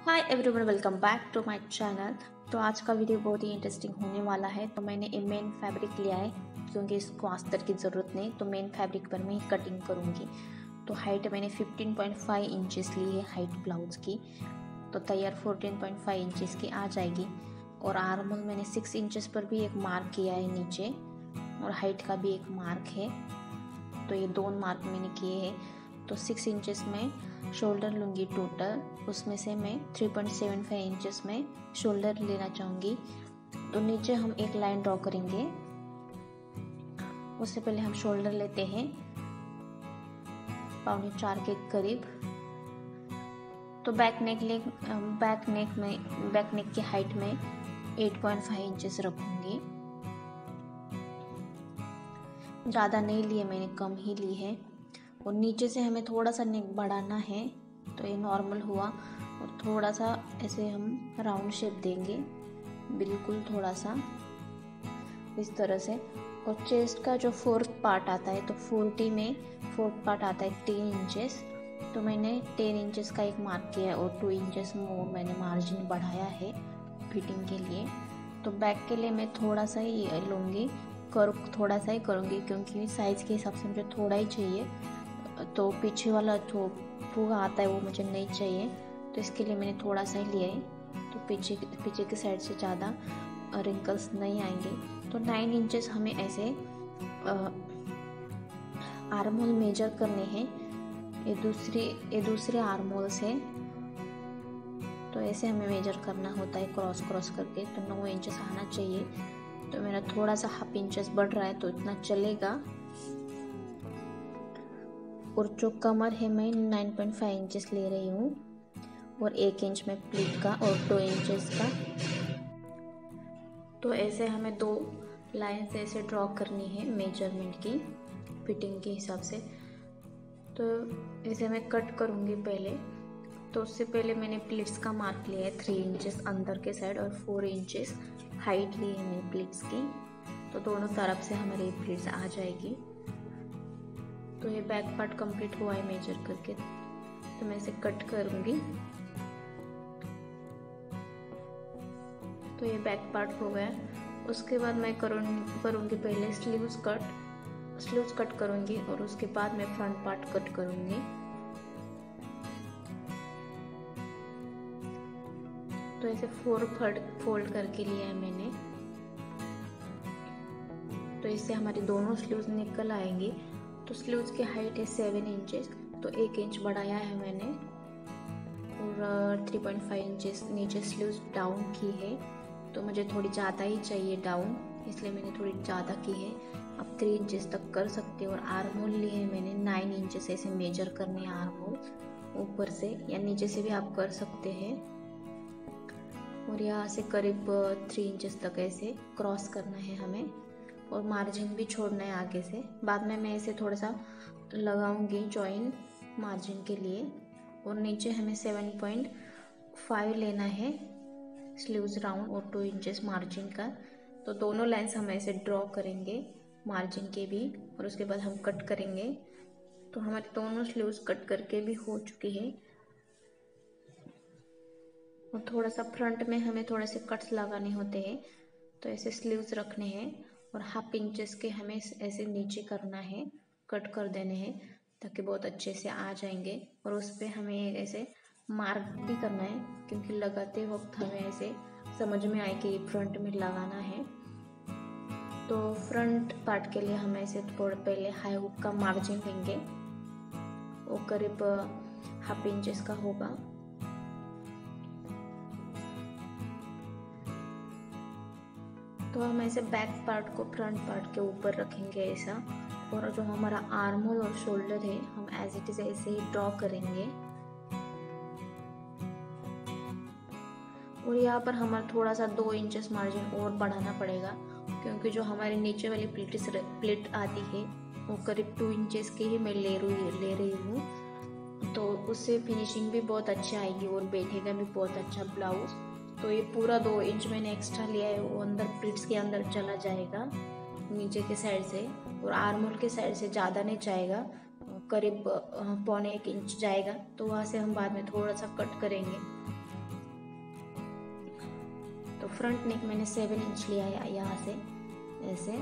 Hi everyone, welcome back to my channel. तो आज का वीडियो बहुत ही इंटरेस्टिंग होने वाला है। तो मैंने एक मेन फैब्रिक लिया है क्योंकि इसको अस्तर की ज़रूरत नहीं, तो मेन फैब्रिक पर मैं ही कटिंग करूँगी। तो हाइट मैंने 15.5 इंचेस ली है हाइट ब्लाउज़ की, तो तैयार 14.5 इंचेस की आ जाएगी। और आर्म होल मैंने 6 इंचेस पर भी एक मार्क किया है नीचे, और हाइट का भी एक मार्क है। तो ये दोनों मार्क मैंने किए हैं। तो 6 इंचेस में शोल्डर लूँगी टोटल, उसमें से मैं 3.75 इंचेस में शोल्डर लेना चाहूँगी। तो नीचे हम एक लाइन ड्रॉ करेंगे। उससे पहले हम शोल्डर लेते हैं 4.25 के करीब। तो बैक नेक की हाइट में 8.5 इंचेस रखूँगी। ज़्यादा नहीं लिए मैंने, कम ही ली है। और नीचे से हमें थोड़ा सा नेक बढ़ाना है, तो ये नॉर्मल हुआ। और थोड़ा सा ऐसे हम राउंड शेप देंगे, बिल्कुल थोड़ा सा इस तरह से। और चेस्ट का जो फोर्थ पार्ट आता है, तो 40 में फोर्थ पार्ट आता है 10 इंचेस। तो मैंने 10 इंचेस का एक मार्क किया है और 2 इंचेस मोर मैंने मार्जिन बढ़ाया है फिटिंग के लिए। तो बैक के लिए मैं थोड़ा सा ही लूँगी, थोड़ा सा ही करूँगी क्योंकि साइज़ के हिसाब से मुझे थोड़ा ही चाहिए। तो पीछे वाला जो फूगा आता है वो मुझे नहीं चाहिए, तो इसके लिए मैंने थोड़ा सा ही लिया है। तो पीछे की साइड से ज़्यादा रिंकल्स नहीं आएंगे। तो 9 इंचेस हमें ऐसे आर्म होल मेजर करने हैं। ये दूसरे आर्म होल से, तो ऐसे हमें मेजर करना होता है क्रॉस करके। तो 9 इंचेस आना चाहिए। तो मेरा थोड़ा सा हाफ इंचेस बढ़ रहा है, तो इतना चलेगा। और जो कमर है मैं 9.5 इंचेस ले रही हूँ, और 1 इंच में प्लीट का और 2 इंचेस का। तो ऐसे हमें 2 लाइंस ऐसे ड्रॉ करनी है मेजरमेंट की, फिटिंग के हिसाब से। तो इसे मैं कट करूँगी पहले। तो उससे पहले मैंने प्लीट्स का मार्क लिया है 3 इंचेस अंदर के साइड, और 4 इंचेस हाइट ली है मैंने प्लीट्स की। तो दोनों तरफ से हमारी प्लीट्स आ जाएगी। तो ये बैक पार्ट कंप्लीट हुआ है मेजर करके, तो मैं इसे कट करूँगी। तो ये बैक पार्ट हो गया। उसके बाद मैं करूँगी पहले स्लीव्स कट करूँगी, और उसके बाद मैं फ्रंट पार्ट कट करूँगी। तो ऐसे 4 फोल्ड करके लिया है मैंने। तो इससे हमारी दोनों स्लीव्स निकल आएंगी। तो स्लीव्स की हाइट है 7 इंचेस, तो 1 इंच बढ़ाया है मैंने, और 3.5 इंचेस नीचे स्लीव्स डाउन की है। तो मुझे थोड़ी ज़्यादा ही चाहिए डाउन, इसलिए मैंने थोड़ी ज़्यादा की है। आप 3 इंचेस तक कर सकते हो। और आर्म होल लिए है मैंने 9 इंचेस, ऐसे मेजर करने हैं आर्म होल, ऊपर से या नीचे से भी आप कर सकते हैं। और यहाँ से करीब 3 इंचेस तक ऐसे क्रॉस करना है हमें, और मार्जिन भी छोड़ना है आगे से। बाद में मैं इसे थोड़ा सा लगाऊंगी जॉइन मार्जिन के लिए। और नीचे हमें 7.5 लेना है स्लीव्स राउंड, और 2 इंचेस मार्जिन का। तो दोनों लाइन्स हम ऐसे ड्रॉ करेंगे मार्जिन के भी, और उसके बाद हम कट करेंगे। तो हमारे दोनों स्लीव्स कट करके भी हो चुकी है। और थोड़ा सा फ्रंट में हमें थोड़े से कट्स लगाने होते हैं, तो ऐसे स्लीव्स रखने हैं। और हाफ इंचेस के हमें ऐसे नीचे करना है, कट कर देने हैं, ताकि बहुत अच्छे से आ जाएंगे। और उस पर हमें ऐसे मार्क भी करना है, क्योंकि लगाते वक्त हमें ऐसे समझ में आए कि फ्रंट में लगाना है। तो फ्रंट पार्ट के लिए हम ऐसे थोड़ा पहले हाई हुक का मार्जिन लेंगे, वो करीब हाफ इंचेस का होगा। तो हम ऐसे बैक पार्ट को फ्रंट पार्ट के ऊपर रखेंगे ऐसा। और जो हमारा आर्म होल और शोल्डर है, हम एज इट इज ऐसे ही ड्रॉ करेंगे। और यहाँ पर हमारा थोड़ा सा 2 इंचेस मार्जिन और बढ़ाना पड़ेगा, क्योंकि जो हमारे नीचे वाली प्लीट आती है वो करीब 2 इंचेस की ही मैं ले रही हूँ। तो उससे फिनिशिंग भी बहुत अच्छी आएगी और बैठेगा भी बहुत अच्छा ब्लाउज। तो ये पूरा 2 इंच मैंने एक्स्ट्रा लिया है, वो अंदर प्लीट्स के अंदर चला जाएगा नीचे के साइड से। और आर्म होल के साइड से ज़्यादा नहीं जाएगा, करीब 1.25 इंच जाएगा। तो वहाँ से हम बाद में थोड़ा सा कट करेंगे। तो फ्रंट नेक मैंने 7 इंच लिया है यहाँ से ऐसे।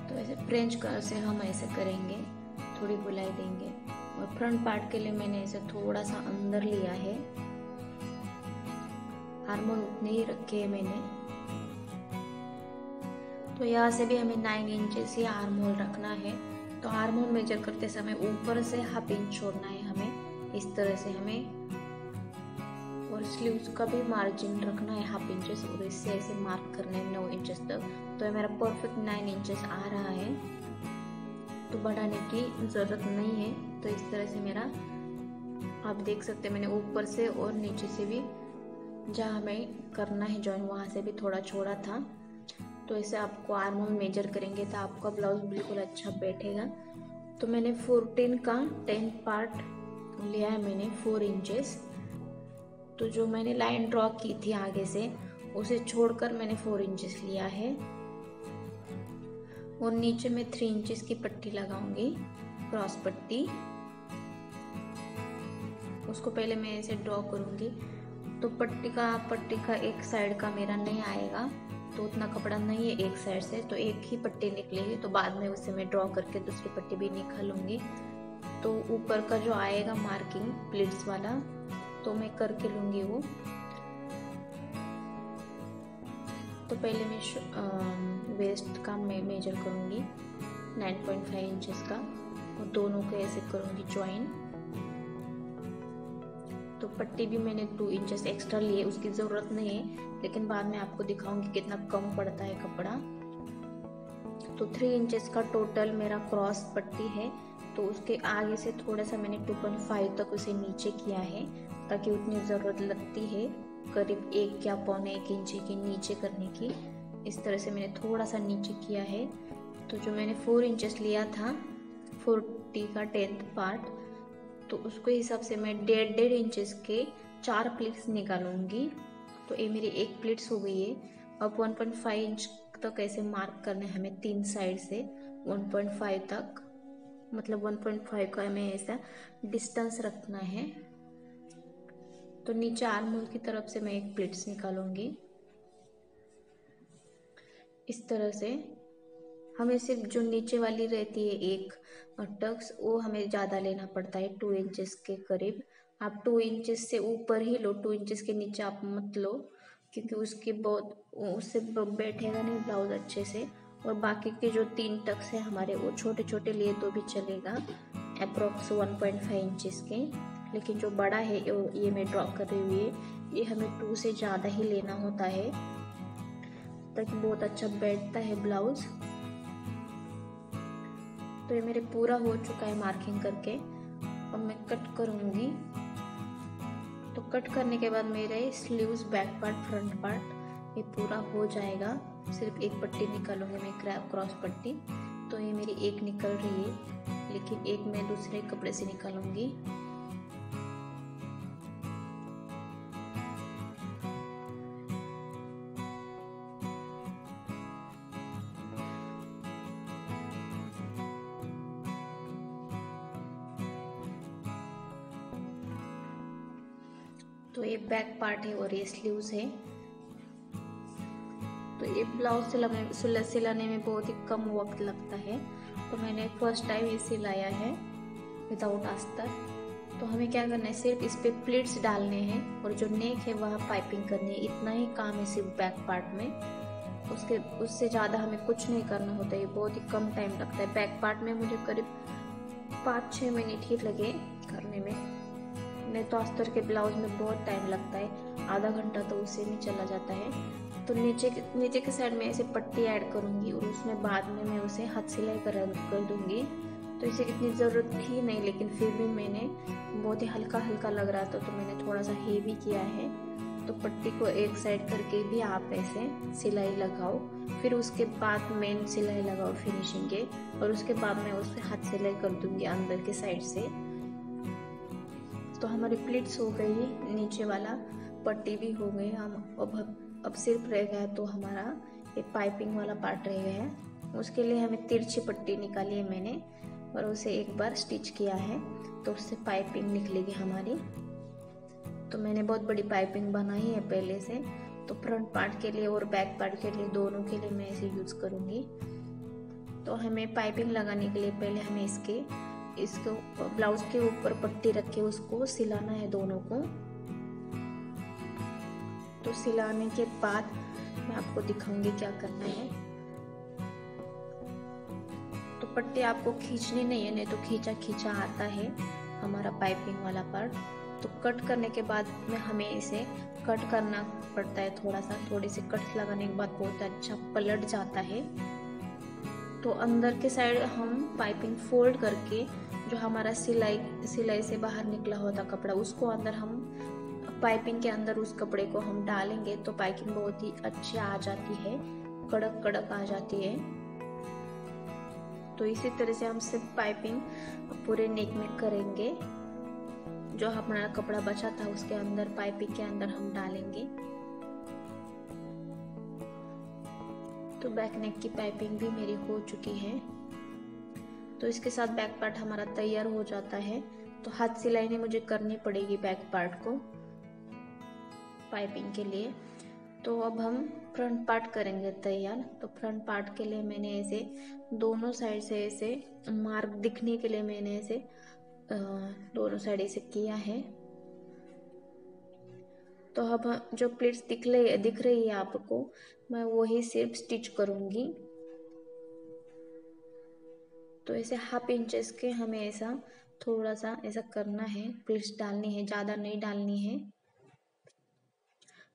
तो ऐसे फ्रेंच कर्व से हम ऐसे करेंगे, थोड़ी गोलाई देंगे। और फ्रंट पार्ट के लिए मैंने ऐसे थोड़ा सा अंदर लिया है, आर्म होल उतने ही रखे हैं मैंने। तो यहाँ से भी हमें 9 इंचेस ही आर्म होल रखना है। तो आर्म होल मेजर करते समय ऊपर से हाफ इंच छोड़ना है हमें, इस तरह से हमें। और स्लीव्स का भी मार्जिन रखना है हाफ इंचेस, और इससे ऐसे मार्क करना है 9 इंचेस तक। तो मेरा परफेक्ट 9 इंचेस आ रहा है, तो बढ़ाने की ज़रूरत नहीं है। तो इस तरह से मेरा आप देख सकते हैं, मैंने ऊपर से और नीचे से भी जहाँ हमें करना है जॉइन वहाँ से भी थोड़ा छोड़ा था। तो ऐसे आपको आर्म होल मेजर करेंगे तो आपका ब्लाउज बिल्कुल अच्छा बैठेगा। तो मैंने 14 का 10 पार्ट लिया है मैंने 4 इंचेस। तो जो मैंने लाइन ड्रॉ की थी आगे से उसे छोड़कर मैंने 4 इंचेस लिया है। और नीचे मैं 3 इंचेस की पट्टी लगाऊंगी, क्रॉस पट्टी। उसको पहले मैं ऐसे ड्रॉ करूंगी। तो पट्टी का एक साइड का मेरा नहीं आएगा, तो उतना कपड़ा नहीं है एक साइड से, तो एक ही पट्टी निकलेगी। तो बाद में उसे मैं ड्रॉ करके दूसरी पट्टी भी निकालूंगी। तो ऊपर का जो आएगा मार्किंग प्लीट्स वाला, तो मैं करके लूंगी वो। तो पहले मैं वेस्ट का मैं मेजर करूंगी 9.5 इंचेस का, और दोनों को ऐसे करूंगी ज्वाइन। तो पट्टी भी मैंने 2 इंचेस एक्स्ट्रा लिए, उसकी ज़रूरत नहीं है, लेकिन बाद में आपको दिखाऊंगी कितना कम पड़ता है कपड़ा। तो 3 इंचेस का टोटल मेरा क्रॉस पट्टी है। तो उसके आगे से थोड़ा सा मैंने 2.5 तक उसे नीचे किया है, ताकि उतनी ज़रूरत लगती है करीब 1 या पौने 1 इंच की नीचे करने की। इस तरह से मैंने थोड़ा सा नीचे किया है। तो जो मैंने 4 इंचेस लिया था 40 का 10th पार्ट, तो उसके हिसाब से मैं 1.5 इंचेस के 4 प्लीट्स निकालूंगी। तो ये मेरी एक प्लीट्स हो गई है। अब 1.5 इंच तक ऐसे मार्क करना है हमें 3 साइड से 1.5 तक, मतलब 1.5 का हमें ऐसा डिस्टेंस रखना है। तो नीचे आर्म होल की तरफ से मैं एक प्लीट्स निकालूंगी इस तरह से। हमें सिर्फ जो नीचे वाली रहती है एक टक्स, वो हमें ज़्यादा लेना पड़ता है 2 इंचेस के करीब। आप 2 इंचेस से ऊपर ही लो, 2 इंचेस के नीचे आप मत लो, क्योंकि उससे बैठेगा नहीं ब्लाउज अच्छे से। और बाकी के जो 3 टक्स है हमारे, वो छोटे छोटे लिए तो भी चलेगा, अप्रोक्स 1.5 इंचेस के। लेकिन जो बड़ा है ये मैं ड्रॉ कर रही हुई, ये हमें 2 से ज़्यादा ही लेना होता है, ताकि बहुत अच्छा बैठता है ब्लाउज। तो ये मेरे पूरा हो चुका है मार्किंग करके। अब मैं कट करूंगी। तो कट करने के बाद मेरे sleeves back part front part ये पूरा हो जाएगा। सिर्फ एक पट्टी निकालूंगी मैं, क्रॉस पट्टी। तो ये मेरी एक निकल रही है, लेकिन एक मैं दूसरे कपड़े से निकालूंगी। तो ये बैक पार्ट है और ये स्लीव्स है। तो ये ब्लाउज सिलाने में बहुत ही कम वक्त लगता है। तो मैंने फर्स्ट टाइम ये सिलाया है विदाउट अस्तर। तो हमें क्या करना है, सिर्फ इस पे प्लीट्स डालने हैं और जो नेक है वहाँ पाइपिंग करनी है। इतना ही काम है सिर्फ बैक पार्ट में, उससे ज़्यादा हमें कुछ नहीं करना होता है। बहुत ही कम टाइम लगता है। बैक पार्ट में मुझे करीब 5-6 मिनट ही लगे करने में, नहीं तो अस्तर के ब्लाउज में बहुत टाइम लगता है, आधा घंटा तो उसे में चला जाता है। तो नीचे के साइड में ऐसे पट्टी ऐड करूँगी और उसमें बाद में मैं उसे हाथ सिलाई कर दूँगी। तो इसे इतनी ज़रूरत थी नहीं, लेकिन फिर भी मैंने बहुत ही हल्का हल्का लग रहा था, तो मैंने थोड़ा सा हेवी किया है। तो पट्टी को एक साइड करके भी आप ऐसे सिलाई लगाओ, फिर उसके बाद मेन सिलाई लगाओ फिनिशिंग के, और उसके बाद मैं उस पर हाथ सिलाई कर दूँगी अंदर के साइड से। तो हमारी प्लीट्स हो गई, नीचे वाला पट्टी भी हो गई। हम अब सिर्फ रह गया तो हमारा ये पाइपिंग वाला पार्ट रह गया है। उसके लिए हमें तिरछी पट्टी निकाली है मैंने और उसे एक बार स्टिच किया है, तो उससे पाइपिंग निकलेगी हमारी। तो मैंने बहुत बड़ी पाइपिंग बनाई है पहले से, तो फ्रंट पार्ट के लिए और बैक पार्ट के लिए दोनों के लिए मैं इसे यूज़ करूँगी। तो हमें पाइपिंग लगाने के लिए पहले हमें इसको ब्लाउज के ऊपर पट्टी रख के उसको सिलाना है दोनों को। तो सिलाने के बाद मैं आपको दिखाऊंगी क्या करना है। तो पट्टी आपको खींचनी नहीं है, नहीं तो खींचा खींचा आता है हमारा पाइपिंग वाला पार्ट। तो कट करने के बाद में हमें इसे कट करना पड़ता है थोड़ी सी कट लगाने के बाद बहुत अच्छा पलट जाता है। तो अंदर के साइड हम पाइपिंग फोल्ड करके जो हमारा सिलाई से बाहर निकला होता कपड़ा, उसको अंदर हम पाइपिंग के अंदर उस कपड़े को हम डालेंगे तो पाइपिंग बहुत ही अच्छी आ जाती है, कड़क कड़क आ जाती है। तो इसी तरह से हम सिर्फ पाइपिंग पूरे नेक में करेंगे। जो हमारा कपड़ा बचा था उसके अंदर पाइपिंग के अंदर हम डालेंगे। तो बैक नेक की पाइपिंग भी मेरी हो चुकी है। तो इसके साथ बैक पार्ट हमारा तैयार हो जाता है। तो हाथ सिलाई नहीं मुझे करनी पड़ेगी बैक पार्ट को पाइपिंग के लिए। तो अब हम फ्रंट पार्ट करेंगे तैयार। तो फ्रंट पार्ट के लिए मैंने ऐसे दोनों साइड से ऐसे मार्क दिखने के लिए मैंने ऐसे दोनों साइड ऐसे किया है। तो अब जो प्लेट्स दिख रही है आपको, मैं वही सिर्फ स्टिच करूंगी। तो ऐसे हाफ इंचेस के हमें ऐसा थोड़ा सा ऐसा करना है, प्लेट्स डालनी है, ज़्यादा नहीं डालनी है।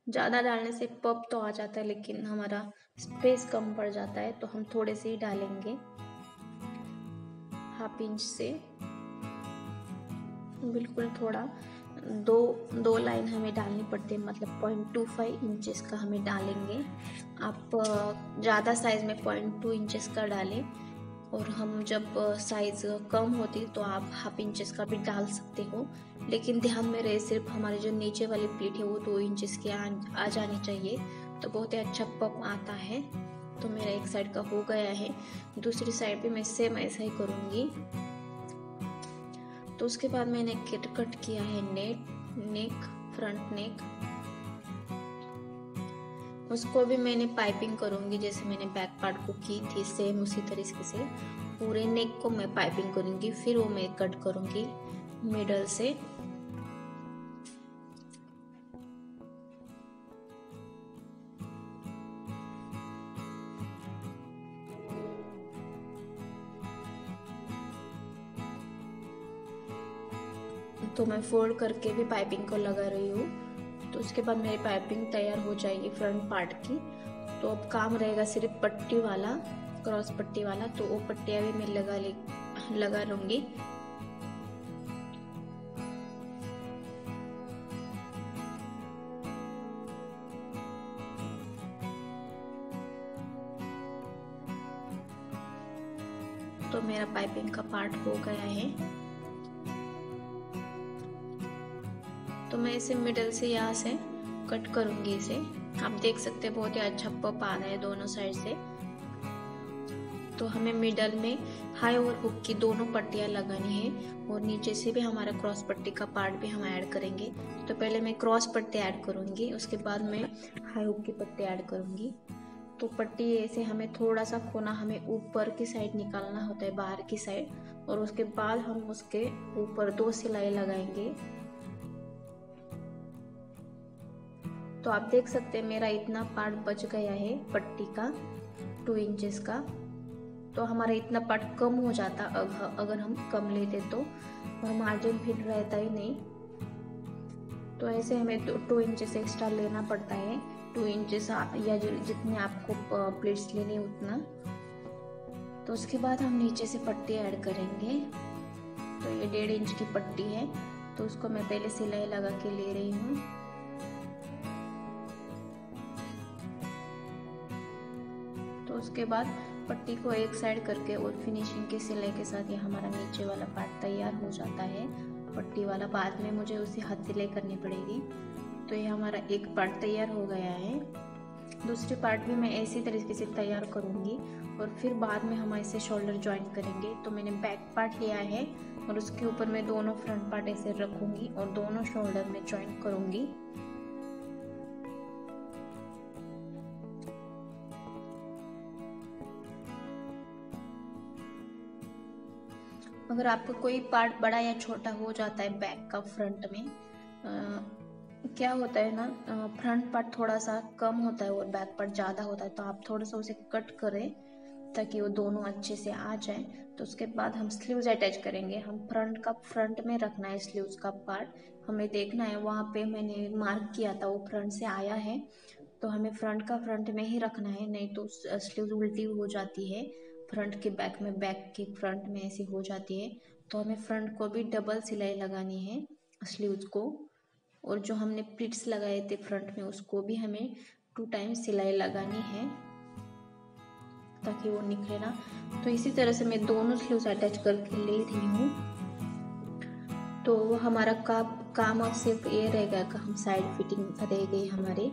ज़्यादा डालने से पफ तो आ जाता है लेकिन हमारा स्पेस कम पड़ जाता है, तो हम थोड़े से ही डालेंगे हाफ इंच से। बिल्कुल थोड़ा दो लाइन हमें डालनी पड़ती है, मतलब 0.25 इंचेस का हमें डालेंगे। आप ज़्यादा साइज में 0.2 इंचेस का डालें, और हम जब साइज़ कम होती तो आप हाफ इंचेस का भी डाल सकते हो। लेकिन ध्यान में रहे सिर्फ हमारे जो नीचे वाली प्लीट है वो 2 इंचेस की आ जानी चाहिए, तो बहुत ही अच्छा पफ आता है। तो मेरा एक साइड का हो गया है, दूसरी साइड भी मैं सेम ऐसा ही करूँगी। तो उसके बाद मैंने कट किया है नेक फ्रंट नेक, उसको भी मैंने पाइपिंग करूंगी जैसे मैंने बैक पार्ट को की थी, सेम उसी तरीके से पूरे नेक को मैं पाइपिंग करूंगी। फिर वो मैं कट करूंगी मिडल से। तो मैं फोल्ड करके भी पाइपिंग को लगा रही हूँ। तो उसके बाद मेरी पाइपिंग तैयार हो जाएगी फ्रंट पार्ट की। तो अब काम रहेगा सिर्फ पट्टी वाला, क्रॉस पट्टी वाला। तो वो पट्टियाँ भी मैं लगा लूंगी। तो मेरा पाइपिंग का पार्ट हो गया है। तो मैं इसे मिडल से यहाँ से कट करूंगी इसे। आप देख सकते हैं बहुत ही अच्छा पफ आ रहा है दोनों साइड से। तो हमें मिडल में हाई और हुक की दोनों पट्टियां लगानी है, और नीचे से भी हमारा क्रॉस पट्टी का पार्ट भी हम ऐड करेंगे। तो पहले मैं क्रॉस पट्टी ऐड करूंगी, उसके बाद मैं हाई हुक की पट्टी ऐड करूंगी। तो पट्टी ऐसे हमें थोड़ा सा कोना हमें ऊपर की साइड निकालना होता है, बाहर की साइड, और उसके बाद हम उसके ऊपर 2 सिलाई लगाएंगे। तो आप देख सकते हैं मेरा इतना पार्ट बच गया है पट्टी का 2 इंचेस का। तो हमारा इतना पार्ट कम हो जाता अगर हम कम लेते तो, और मार्जिन फिट रहता ही नहीं। तो ऐसे हमें 2 इंचेस एक्स्ट्रा लेना पड़ता है, 2 इंचेस या जितने आपको प्लेट्स लेने उतना। तो उसके बाद हम नीचे से पट्टी ऐड करेंगे। तो ये 1.5 इंच की पट्टी है, तो उसको मैं पहले सिलाई लगा के ले रही हूँ। तो उसके बाद पट्टी को एक साइड करके और फिनिशिंग की सिलाई के साथ ये हमारा नीचे वाला पार्ट तैयार हो जाता है। पट्टी वाला बाद में मुझे उसे हाथ सिलाई करनी पड़ेगी। तो ये हमारा एक पार्ट तैयार हो गया है। दूसरी पार्ट भी मैं इसी तरीके से तैयार करूँगी और फिर बाद में हम ऐसे शोल्डर ज्वाइन करेंगे। तो मैंने बैक पार्ट लिया है और उसके ऊपर मैं दोनों फ्रंट पार्ट ऐसे रखूँगी और दोनों शोल्डर में ज्वाइन करूँगी। अगर आपको कोई पार्ट बड़ा या छोटा हो जाता है बैक का फ्रंट में, क्या होता है ना, फ्रंट पार्ट थोड़ा सा कम होता है और बैक पार्ट ज़्यादा होता है, तो आप थोड़ा सा उसे कट करें ताकि वो दोनों अच्छे से आ जाए। तो उसके बाद हम स्लीव्स अटैच करेंगे। हम फ्रंट में रखना है स्लीव्स का पार्ट, हमें देखना है वहाँ पे मैंने मार्क किया था वो फ्रंट से आया है, तो हमें फ्रंट में ही रखना है, नहीं तो स्लीव्स उल्टी हो जाती है, फ्रंट के बैक में, बैक के फ्रंट में ऐसी हो जाती है। तो हमें फ्रंट को भी डबल सिलाई लगानी है स्लीव्स को, और जो हमने प्लिट्स लगाए थे फ्रंट में उसको भी हमें 2 टाइम्स सिलाई लगानी है ताकि वो निकले ना। तो इसी तरह से मैं दोनों स्लीव्स अटैच करके ले रही हूँ। तो हमारा काम अब सिर्फ ये रहेगा कि हम साइड फिटिंग रह गई हमारी।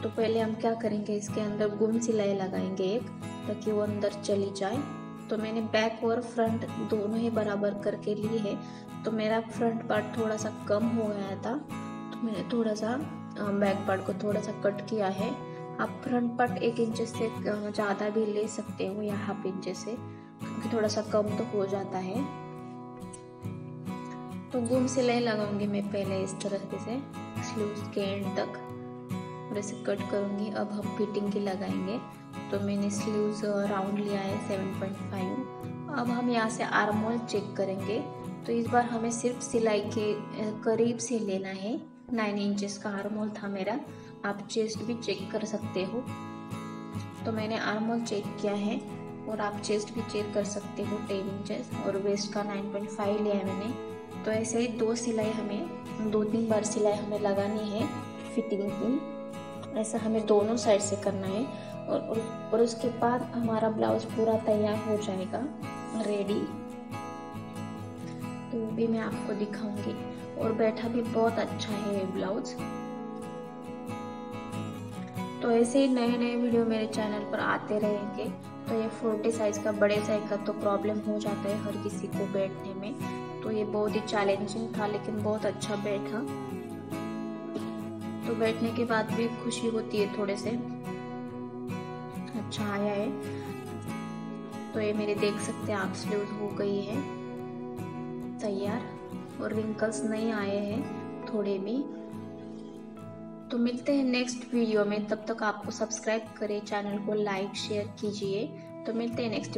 तो पहले हम क्या करेंगे, इसके अंदर गुम सिलाई लगाएंगे एक, ताकि वो अंदर चली जाए। तो मैंने बैक और फ्रंट दोनों ही बराबर करके लिए है। तो मेरा फ्रंट पार्ट थोड़ा सा कम हो गया था, तो मैंने थोड़ा सा बैक पार्ट को थोड़ा सा कट किया है। आप फ्रंट पार्ट 1 इंच से ज़्यादा भी ले सकते हो या हाफ इंच से, क्योंकि थोड़ा सा कम तो हो जाता है। तो गुम सिलाई लगाऊंगी मैं पहले इस तरह से स्लीव्स के एंड तक और इसे कट करूंगी। अब हम फिटिंग की लगाएंगे। तो मैंने स्लीव्स राउंड लिया है 7.5। अब हम यहाँ से आर्म होल चेक करेंगे। तो इस बार हमें सिर्फ सिलाई के करीब से लेना है। 9 इंचेस का आर्म होल था मेरा, आप चेस्ट भी चेक कर सकते हो। तो मैंने आर्म होल चेक किया है और आप चेस्ट भी चेक कर सकते हो 10 इंचेस, और वेस्ट का 9.5 लिया है मैंने। तो ऐसे ही 2-3 बार सिलाई हमें लगानी है फिटिंग की। ऐसा हमें दोनों साइड से करना है और उसके बाद हमारा ब्लाउज पूरा तैयार हो जाएगा, रेडी। तो भी मैं आपको दिखाऊंगी, और बैठा भी बहुत अच्छा है ये ब्लाउज। तो ऐसे ही नए नए वीडियो मेरे चैनल पर आते रहेंगे। तो ये 40 साइज का, बड़े साइज का तो प्रॉब्लम हो जाता है हर किसी को बैठने में। तो ये बहुत ही चैलेंजिंग था, लेकिन बहुत अच्छा बैठा। तो बैठने के बाद भी खुशी होती है, थोड़े से अच्छा आया है। तो ये मेरे देख सकते हैं आप, स्लीव्स हो गई है तैयार और रिंकल्स नहीं आए हैं थोड़े भी। तो मिलते हैं नेक्स्ट वीडियो में, तब तक आपको सब्सक्राइब करें, चैनल को लाइक शेयर कीजिए। तो मिलते हैं नेक्स्ट